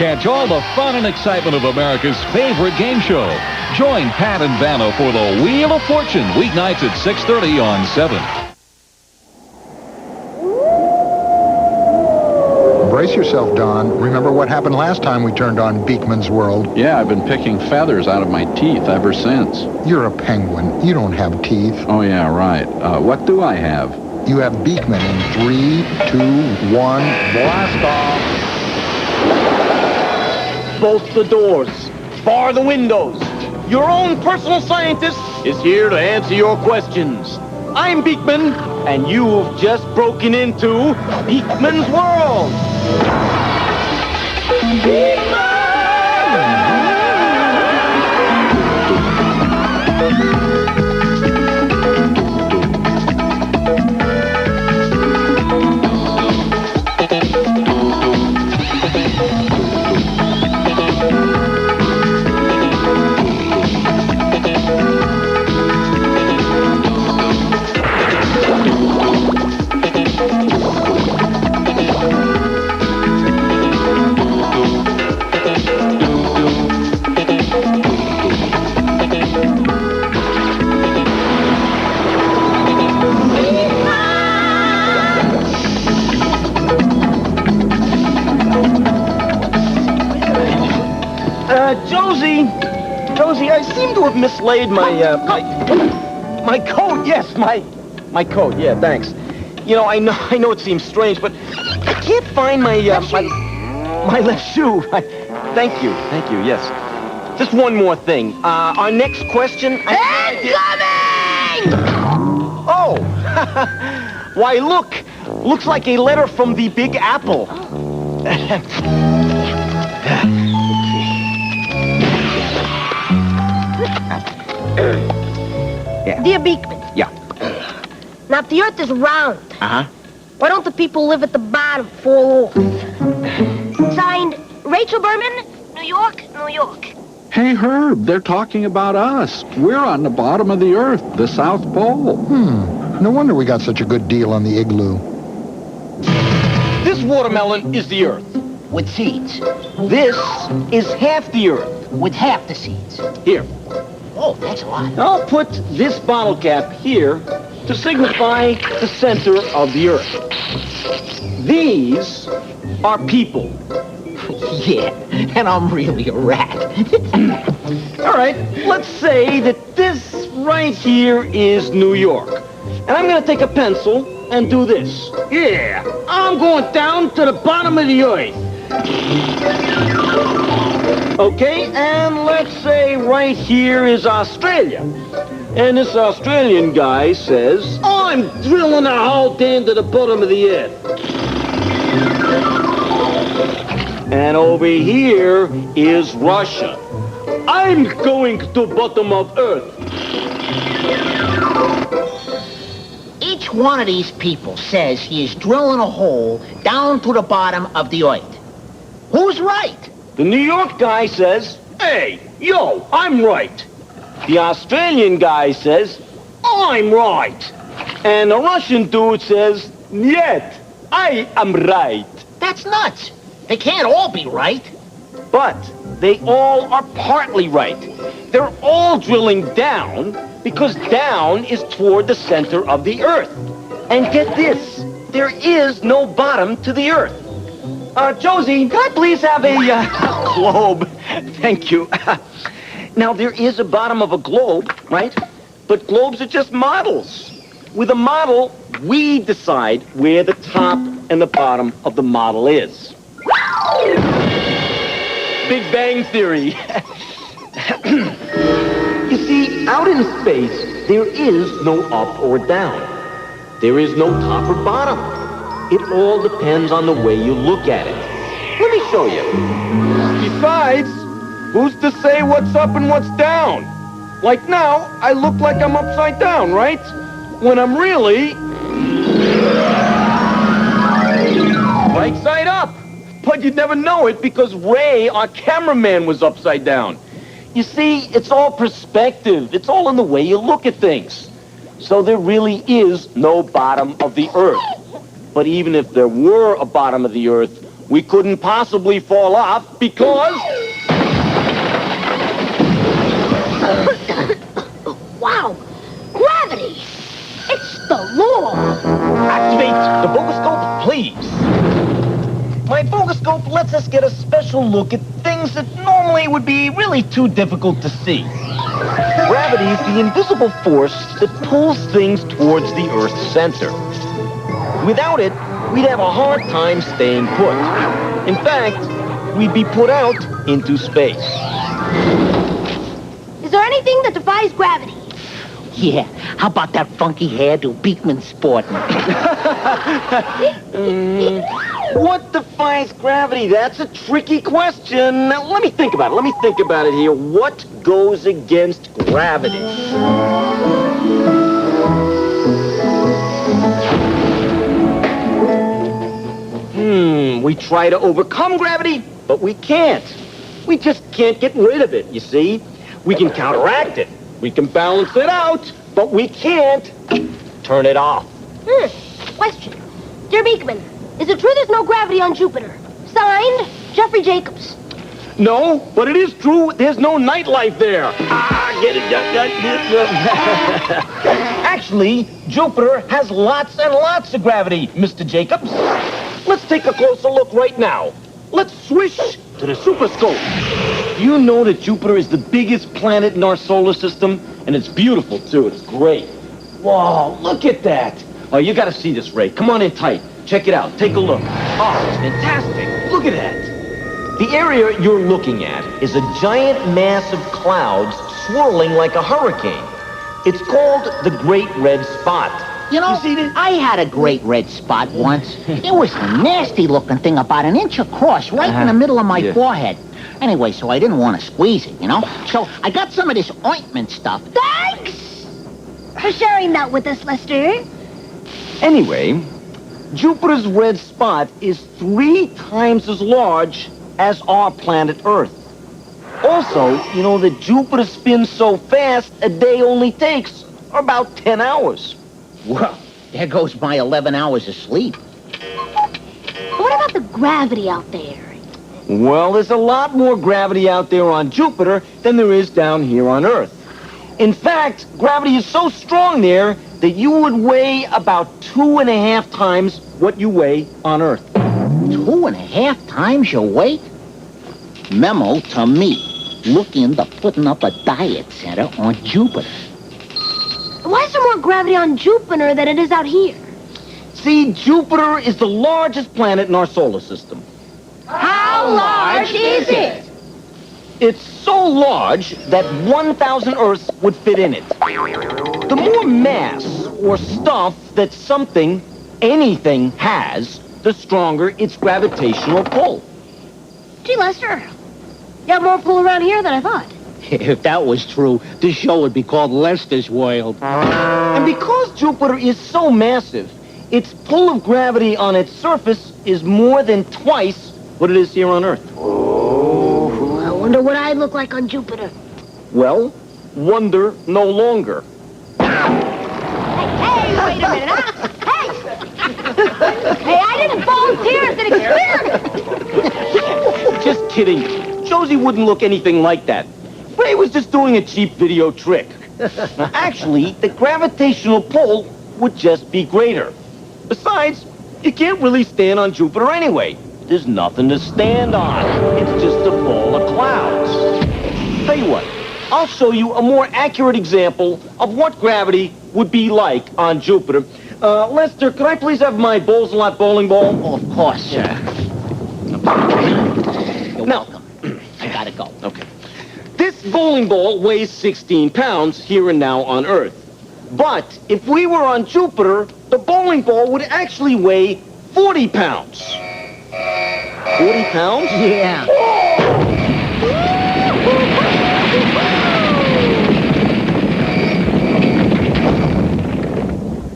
Catch all the fun and excitement of America's favorite game show. Join Pat and Vanna for the Wheel of Fortune, weeknights at 6:30 on 7. Brace yourself, Don. Remember what happened last time we turned on Beakman's World? Yeah, I've been picking feathers out of my teeth ever since. You're a penguin. You don't have teeth. Oh, yeah, right. What do I have? You have Beakman in 3, 2, 1, blast off. Bolt the doors. Bar the windows. Your own personal scientist is here to answer your questions. I'm Beakman, and you've just broken into Beakman's World. Beakman! Josie, I seem to have mislaid my coat. Yes, my coat. Yeah, thanks. You know, I know it seems strange, but I can't find my left shoe. Thank you. Yes. Just one more thing. Our next question. Incoming! Oh, why looks like a letter from the Big Apple. Yeah. Dear Beakman. Yeah. Now, if the Earth is round, why don't the people live at the bottom fall off? Signed, Rachel Berman, New York, New York. Hey, Herb, they're talking about us. We're on the bottom of the Earth, the South Pole. No wonder we got such a good deal on the igloo. This watermelon is the Earth. With seeds. This is half the Earth. With half the seeds. Here. Oh, that's a lot. I'll put this bottle cap here to signify the center of the Earth. These are people. Yeah, and I'm really a rat. All right, let's say that this right here is New York. And I'm going to take a pencil and do this. Yeah, I'm going down to the bottom of the Earth. Okay, and let's say right here is Australia. And this Australian guy says, I'm drilling a hole down to the bottom of the Earth. And over here is Russia. I'm going to bottom of Earth. Each one of these people says he is drilling a hole down to the bottom of the Earth. Who's right? The New York guy says, hey, yo, I'm right. The Australian guy says, I'm right. And the Russian dude says, yet, I am right. That's nuts. They can't all be right. But they all are partly right. They're all drilling down because down is toward the center of the Earth. And get this, there is no bottom to the Earth. Josie, can I please have a globe? Thank you. Now, there is a bottom of a globe, right? But globes are just models. With a model, we decide where the top and the bottom of the model is. Big Bang Theory. You see, out in space, there is no up or down. There is no top or bottom. It all depends on the way you look at it. Let me show you. Besides, who's to say what's up and what's down? Like now, I look like I'm upside down, right? When I'm really right side up. But you'd never know it because Ray, our cameraman, was upside down. You see, it's all perspective. It's all in the way you look at things. So there really is no bottom of the Earth. But even if there were a bottom of the Earth, We couldn't possibly fall off because... Wow! Gravity! It's the law! Activate the bogoscope, please. My bogoscope lets us get a special look at things that normally would be really too difficult to see. Gravity is the invisible force that pulls things towards the Earth's center. Without it, we'd have a hard time staying put. In fact, we'd be put out into space. Is there anything that defies gravity? Yeah, how about that funky hairdo Beakman sporting? What defies gravity? That's a tricky question. Now, let me think about it here. What goes against gravity? We try to overcome gravity, but we can't. We just can't get rid of it, you see? We can counteract it. We can balance it out, but we can't turn it off. Question. Dear Beakman, is it true there's no gravity on Jupiter? Signed, Jeffrey Jacobs. No, but it is true there's no nightlife there. Get it? Actually, Jupiter has lots and lots of gravity, Mr. Jacobs. Let's take a closer look right now. Let's swish to the superscope. You know that Jupiter is the biggest planet in our solar system, and it's beautiful, too. It's great. Whoa, look at that. Oh, you got to see this, Ray. Come on in tight. Check it out. Take a look. Oh, it's fantastic. Look at that. The area you're looking at is a giant mass of clouds swirling like a hurricane. It's called the Great Red Spot. You know, You see this? I had a great red spot once. It was a nasty-looking thing about an inch across, right in the middle of my forehead. Anyway, so I didn't want to squeeze it, you know? So I got some of this ointment stuff. Thanks for sharing that with us, Lester. Anyway, Jupiter's red spot is 3 times as large as our planet Earth. Also, you know that Jupiter spins so fast, a day only takes about 10 hours. Well, there goes my 11 hours of sleep. What about the gravity out there? Well, there's a lot more gravity out there on Jupiter than there is down here on Earth. In fact, gravity is so strong there that you would weigh about 2.5 times what you weigh on Earth. 2.5 times your weight? Memo to me. Look into putting up a diet center on Jupiter. Why is there more gravity on Jupiter than it is out here? See, Jupiter is the largest planet in our solar system. How large is it? It's so large that 1,000 Earths would fit in it. The more mass or stuff that something, anything, has, the stronger its gravitational pull. Gee, Lester, you have more pull around here than I thought. If that was true, this show would be called Lester's World. And because Jupiter is so massive, its pull of gravity on its surface is more than twice what it is here on Earth. I wonder what I'd look like on Jupiter. Well, wonder no longer. Hey, wait a minute, huh? Hey! Hey, I didn't volunteer as an experiment! Just kidding. Josie wouldn't look anything like that. Ray was just doing a cheap video trick. Actually, the gravitational pull would just be greater. Besides, you can't really stand on Jupiter anyway. There's nothing to stand on. It's just a ball of clouds. Tell you what, I'll show you a more accurate example of what gravity would be like on Jupiter. Lester, could I please have my Bowls a Lot bowling ball? Oh, of course, sir. You're Now, welcome. I gotta go. Okay. This bowling ball weighs 16 pounds here and now on Earth. But if we were on Jupiter, the bowling ball would actually weigh 40 pounds. 40 pounds? Yeah.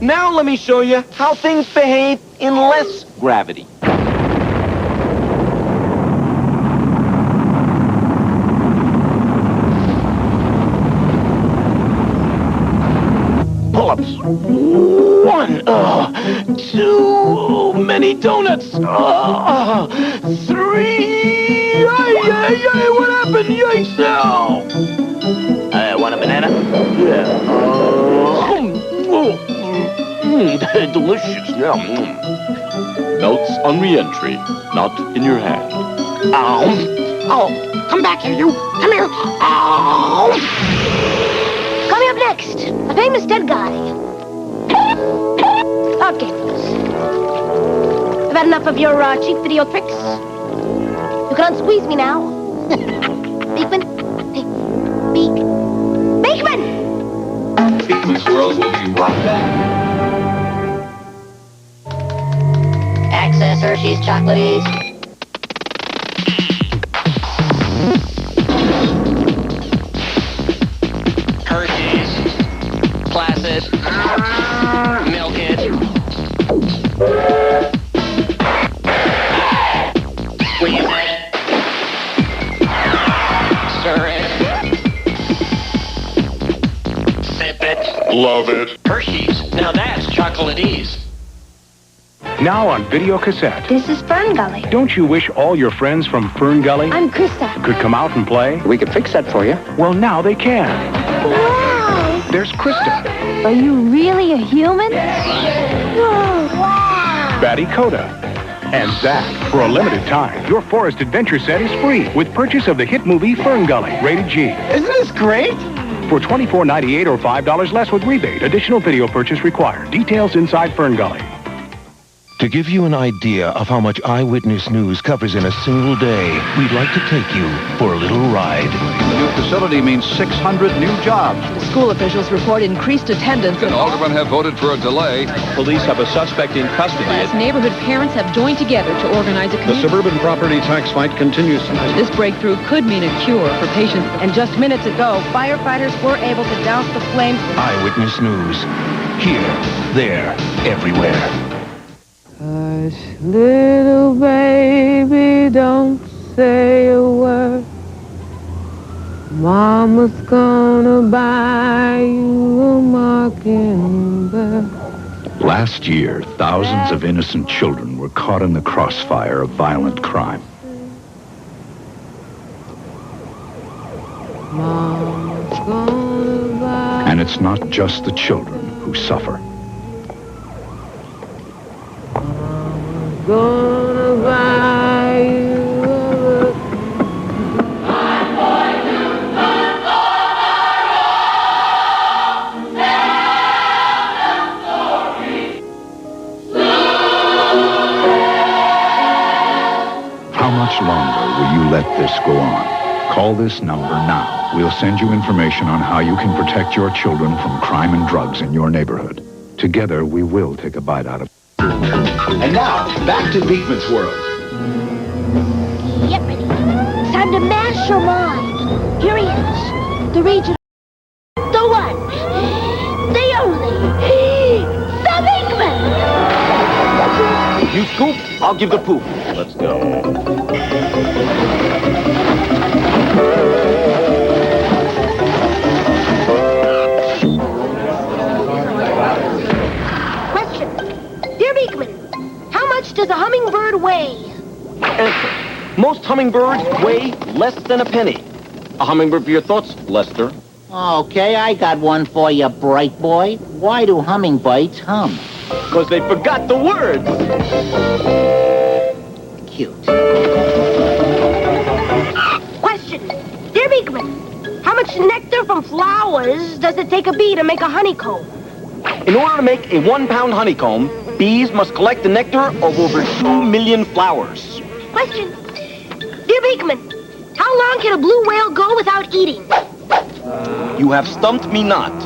Now let me show you how things behave in less gravity. Pull-ups. 1, 2, many donuts? 3. What happened? Yikes now. Want a banana? Yeah. Delicious. Yeah. Melts on re-entry, not in your hand. Oh, come back here, you. Come here. Oh. Coming up next, a famous dead guy. Okay, folks. I've had enough of your cheap video tricks. You can unsqueeze me now. Beakman. Beakman! Beakman's World will be right back. Access Hershey's Chocolates. Hershey's. Placid. Milk it. Squeeze it. Stir it. Sip it. Love it. Hershey's. Now that's chocolate-ese. Now on video cassette. This is Fern Gully. Don't you wish all your friends from Fern Gully I'm Krista. could come out and play? We could fix that for you. Well, now they can. Wow! There's Krista, Are you really a human? Wow! Batty Coda, and Zach. For a limited time, your Forest Adventure set is free with purchase of the hit movie Fern Gully, rated G. Isn't this great? For $24.98 or $5 less with rebate. Additional video purchase required. Details inside Fern Gully. To give you an idea of how much eyewitness news covers in a single day, we'd like to take you for a little ride. The new facility means 600 new jobs. The school officials report increased attendance. And aldermen have voted for a delay. Police have a suspect in custody. As neighborhood parents have joined together to organize a community. The suburban property tax fight continues. This breakthrough could mean a cure for patients. And just minutes ago, firefighters were able to douse the flames. Eyewitness news. Here, there, everywhere. Hush, little baby, don't say a word. Mama's gonna buy you a mockingbird. Last year, thousands of innocent children were caught in the crossfire of violent crime. Mama's gonna buy. And it's not just the children who suffer. Gonna buy you How much longer will you let this go on? Call this number now. We'll send you information on how you can protect your children from crime and drugs in your neighborhood. Together, we will take a bite out of. And now, back to Beakman's World. Yep, ready. It's time to mash your mind. Here he is. The region. The one. The only. The Beakman. You scoop, I'll give the poop. Let's go. Question. Dear Beakman, how much does a hummingbird weigh? Answer. Most hummingbirds weigh less than a penny. A hummingbird for your thoughts, Lester. Okay, I got one for you, bright boy. Why do hummingbirds hum? Because they forgot the words. Cute. Question. Dear Beakman, how much nectar from flowers does it take a bee to make a honeycomb? In order to make a 1-pound honeycomb, bees must collect the nectar of over 2 million flowers. Question. Dear Beakman, how long can a blue whale go without eating? You have stumped me not.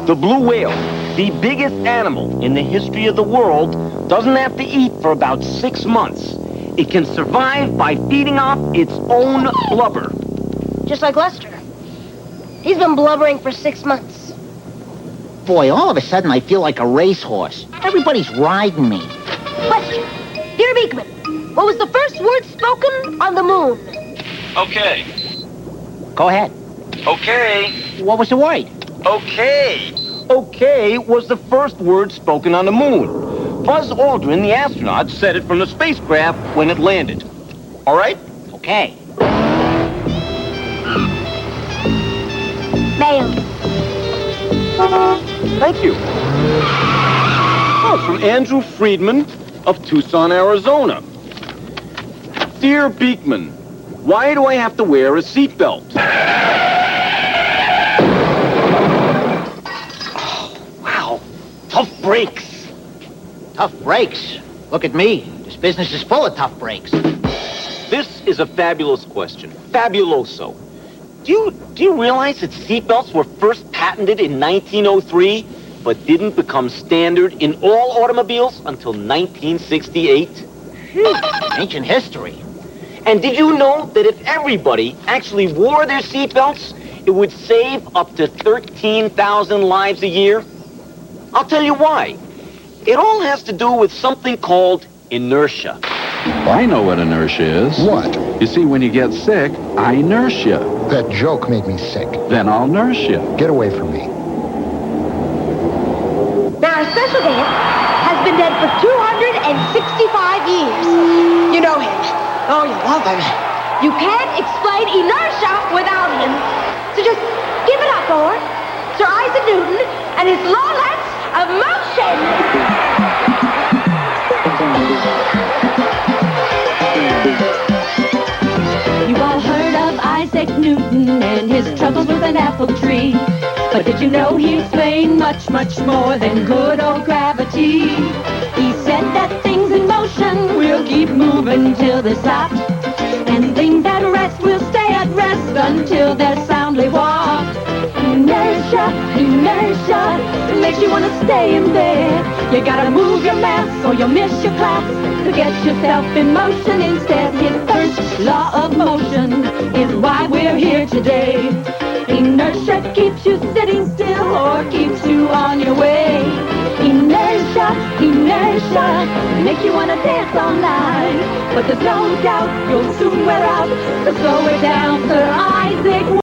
The blue whale, the biggest animal in the history of the world, doesn't have to eat for about 6 months. It can survive by feeding off its own blubber. Just like Lester. He's been blubbering for 6 months. Boy, all of a sudden I feel like a racehorse. Everybody's riding me. Question. Dear Beakman, what was the first word spoken on the moon? Okay. Go ahead. Okay. What was the word? Okay. Okay was the first word spoken on the moon. Buzz Aldrin, the astronaut, said it from the spacecraft when it landed. All right? Okay. Mail. Thank you. Oh, from Andrew Friedman of Tucson, Arizona. Dear Beakman, why do I have to wear a seatbelt? Oh, wow. Tough breaks. Tough breaks? Look at me. This business is full of tough breaks. This is a fabulous question. Fabuloso. Do you realize that seatbelts were first patented in 1903, but didn't become standard in all automobiles until 1968? Ancient history. And did you know that if everybody actually wore their seatbelts, it would save up to 13,000 lives a year? I'll tell you why. It all has to do with something called inertia. I know what inertia is. What? You see, when you get sick, I nurse you. That joke made me sick. Then I'll nurse you. Get away from me. Now, our special guest has been dead for 265 years. You know him. Oh, you love him. You can't explain inertia without him. So just give it up for Sir Isaac Newton and his lawless of motion. You've all heard of Isaac Newton and his troubles with an apple tree. But did you know he explained much, much more than good old gravity? He said that things in motion will keep moving till they stop, and things at rest will stay at rest until they're soundly walked. Inertia, inertia, makes you want to stay in bed. You gotta move your mass or you'll miss your class. To get yourself in motion instead, his first law of motion is why we're here today. Inertia keeps you sitting still or keeps you on your way. Inertia, inertia, makes you want to dance all night. But there's no doubt you'll soon wear out, so slow it down, Sir Isaac